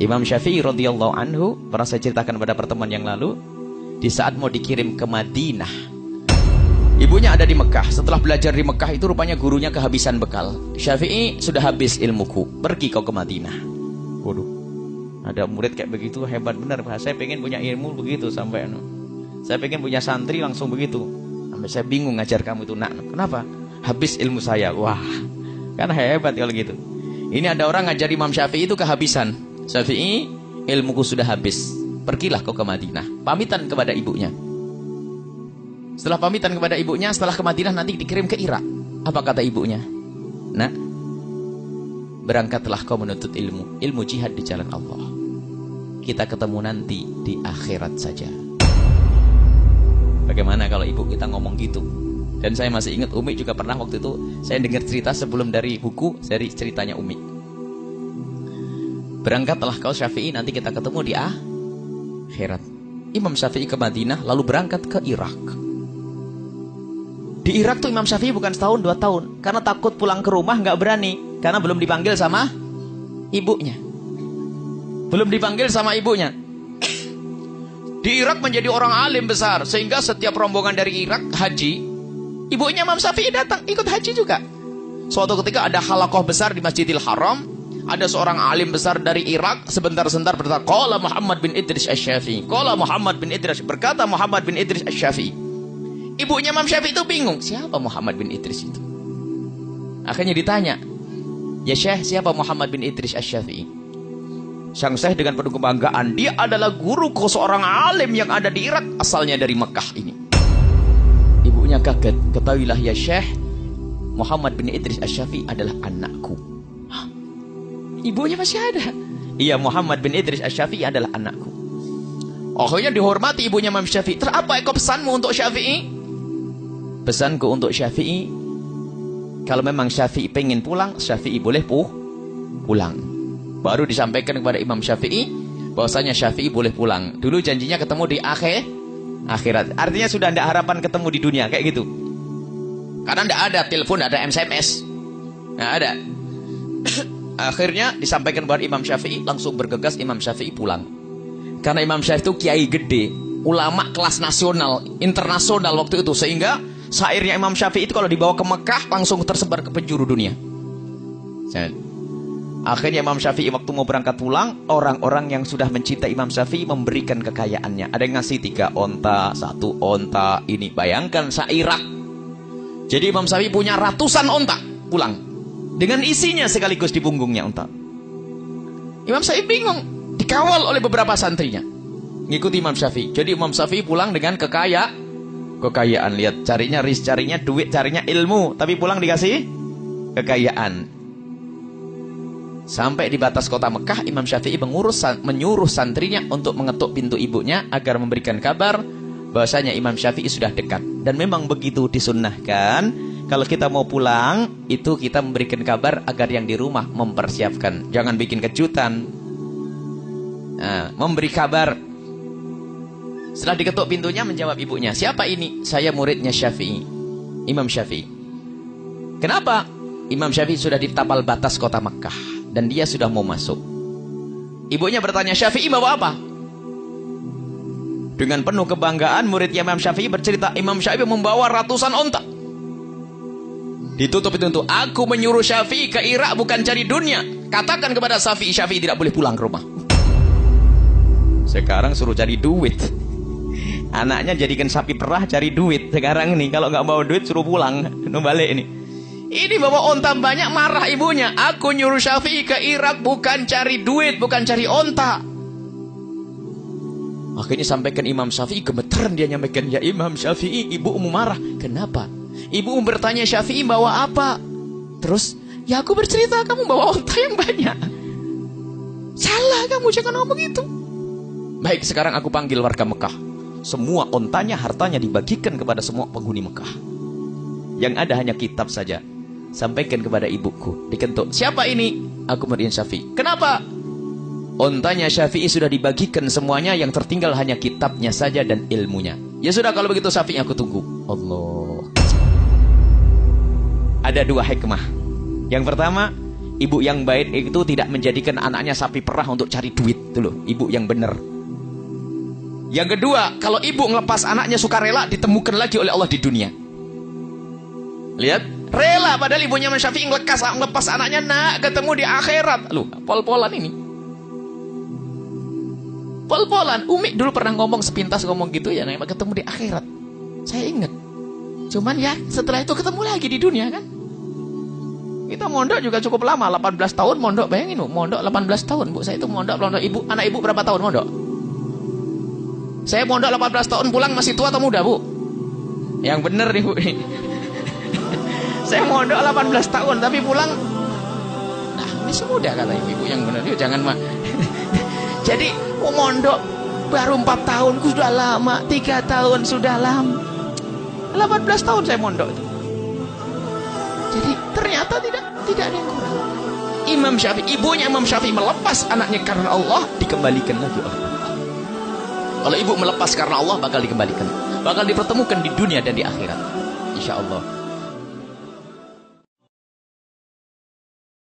Imam Syafi'i radhiyallahu anhu, pernah saya ceritakan pada pertemuan yang lalu, di saat mau dikirim ke Madinah, ibunya ada di Mekah. Setelah belajar di Mekah itu rupanya gurunya kehabisan bekal. Syafi'i, sudah habis ilmuku, pergi kau ke Madinah. Waduh, ada murid kayak begitu, hebat benar. Saya pengen punya ilmu begitu sampai saya pengen punya santri langsung begitu. Sampai saya bingung ngajar kamu itu, nak. Kenapa? Habis ilmu saya. Wah, kan hebat kalau gitu. Ini ada orang ngajar Imam Syafi'i itu kehabisan. Syafi'i, ilmuku sudah habis, pergilah kau ke Madinah. Pamitan kepada ibunya. Setelah pamitan kepada ibunya, setelah ke Madinah nanti dikirim ke Irak. Apa kata ibunya? Nak, berangkatlah kau menuntut ilmu, ilmu jihad di jalan Allah. Kita ketemu nanti di akhirat saja. Bagaimana kalau ibu kita ngomong gitu? Dan saya masih ingat Umi juga pernah waktu itu, saya dengar cerita sebelum dari buku, dari ceritanya Umi. Berangkatlah kau Syafi'i, nanti kita ketemu di akhirat. Imam Syafi'i ke Madinah, lalu berangkat ke Irak. Di Irak tuh Imam Syafi'i bukan setahun 2 tahun, karena takut pulang ke rumah, nggak berani, karena belum dipanggil sama ibunya. Belum dipanggil sama ibunya. Di Irak menjadi orang alim besar, sehingga setiap rombongan dari Irak haji, ibunya Imam Syafi'i datang ikut haji juga. Suatu ketika ada halaqah besar di Masjidil Haram. Ada seorang alim besar dari Irak, sebentar-sebentar berkata, qala Muhammad bin Idris Asy-Syafi'i. Qala Muhammad bin Idris, berkata Muhammad bin Idris Asy-Syafi'i. Ibunya Imam Syafi'i itu bingung, siapa Muhammad bin Idris itu? Akhirnya ditanya, ya Syekh, siapa Muhammad bin Idris Asy-Syafi'i? Sang Syekh dengan penuh kebanggaan, dia adalah guruku, seorang alim yang ada di Irak, asalnya dari Mekah ini. Ibunya kaget, ketahuilah ya Syekh, Muhammad bin Idris Asy-Syafi'i adalah anakku. Ibunya masih ada. Iya, Muhammad bin Idris Asy-Syafi'i adalah anakku. Akhirnya dihormati ibunya Imam Syafi'i. Terus apa pesanmu untuk Syafi'i? Pesanku untuk Syafi'i, kalau memang Syafi'i pengen pulang, Syafi'i boleh pulang. Baru disampaikan kepada Imam Syafi'i bahwasanya Syafi'i boleh pulang. Dulu janjinya ketemu di akhirat. Artinya sudah tidak harapan ketemu di dunia kayak gitu. Karena tidak ada telepon, tidak ada SMS, nggak ada. Akhirnya disampaikan kepada Imam Syafi'i, langsung bergegas Imam Syafi'i pulang. Karena Imam Syafi'i itu kiai gede, ulama kelas nasional, internasional waktu itu, sehingga syairnya Imam Syafi'i itu kalau dibawa ke Mekah langsung tersebar ke penjuru dunia. Akhirnya Imam Syafi'i waktu mau berangkat pulang, orang-orang yang sudah mencintai Imam Syafi'i memberikan kekayaannya. Ada yang ngasih 3 onta, 1 onta. Ini bayangkan se-Irak. Jadi Imam Syafi'i punya ratusan onta pulang. Dengan isinya sekaligus di punggungnya unta. Imam Syafi'i bingung, dikawal oleh beberapa santrinya, ngikuti Imam Syafi'i. Jadi Imam Syafi'i pulang dengan kekayaan. Lihat, carinya rizki, carinya duit, carinya ilmu, tapi pulang dikasih kekayaan. Sampai di batas kota Mekah, Imam Syafi'i menyuruh santrinya untuk mengetuk pintu ibunya agar memberikan kabar bahwasanya Imam Syafi'i sudah dekat. Dan memang begitu disunnahkan. Kalau kita mau pulang, itu kita memberikan kabar agar yang di rumah mempersiapkan. Jangan bikin kejutan. Nah, memberi kabar. Setelah diketuk pintunya, menjawab ibunya, siapa ini? Saya muridnya Syafi'i, Imam Syafi'i. Kenapa? Imam Syafi'i sudah di tapal batas kota Makkah dan dia sudah mau masuk. Ibunya bertanya, Syafi'i bawa apa? Dengan penuh kebanggaan, muridnya Imam Syafi'i bercerita, Imam Syafi'i membawa ratusan onta. Ditutup itu, aku menyuruh Syafi'i ke Irak bukan cari dunia. Katakan kepada Syafi'i, Syafi'i tidak boleh pulang ke rumah. Sekarang suruh cari duit. Anaknya jadikan sapi perah cari duit. Sekarang nih, kalau nggak bawa duit suruh pulang. Balik ini. Ini bawa onta banyak, marah ibunya. Aku nyuruh Syafi'i ke Irak bukan cari duit, bukan cari onta. Akhirnya sampaikan Imam Syafi'i, gemeteran dia nyampaikan, ya Imam Syafi'i, ibumu marah. Kenapa? Ibu bertanya Syafi'i bawa apa? Terus, ya aku bercerita kamu bawa onta yang banyak. Salah kamu, jangan ngomong gitu. Baik, sekarang aku panggil warga Mekah. Semua ontanya, hartanya dibagikan kepada semua penghuni Mekah. Yang ada hanya kitab saja. Sampaikan kepada ibuku, dikentuk. Siapa ini? Aku murid Syafi'i. Kenapa? Ontanya Syafi'i sudah dibagikan semuanya, yang tertinggal hanya kitabnya saja dan ilmunya. Ya sudah, kalau begitu Syafi'i aku tunggu. Allah. Ada 2 hikmah. Yang pertama, Ibu yang baik itu tidak menjadikan anaknya sapi perah untuk cari duit. Itu loh, ibu yang benar. Yang kedua, kalau ibu ngelepas anaknya sukarela, ditemukan lagi oleh Allah di dunia. Lihat, rela padahal ibunya Imam Syafi'i ngelepas anaknya, nak ketemu di akhirat. Loh, pol-polan ini. Pol-polan. Umi dulu pernah ngomong sepintas ngomong gitu ya, ketemu di akhirat. Saya ingat. Cuman ya setelah itu ketemu lagi di dunia kan. Kita mondok juga cukup lama, 18 tahun mondok. Bayangin Bu, mondok 18 tahun Bu. Saya itu mondok ibu, anak ibu berapa tahun mondok? Saya mondok 18 tahun, pulang masih tua atau muda Bu? Yang bener nih Bu. Saya mondok 18 tahun tapi pulang, nah masih muda kata ibu yang bener. Yuk jangan mah. Jadi mondok baru 4 tahun sudah lama, 3 tahun sudah lama. 18 tahun saya mondok itu. Jadi ternyata tidak ada yang kurang. Imam Syafi'i, ibunya Imam Syafi'i melepas anaknya karena Allah, dikembalikan lagi oleh Allah. Kalau ibu melepas karena Allah, bakal dikembalikan, bakal dipertemukan di dunia dan di akhirat, insya Allah.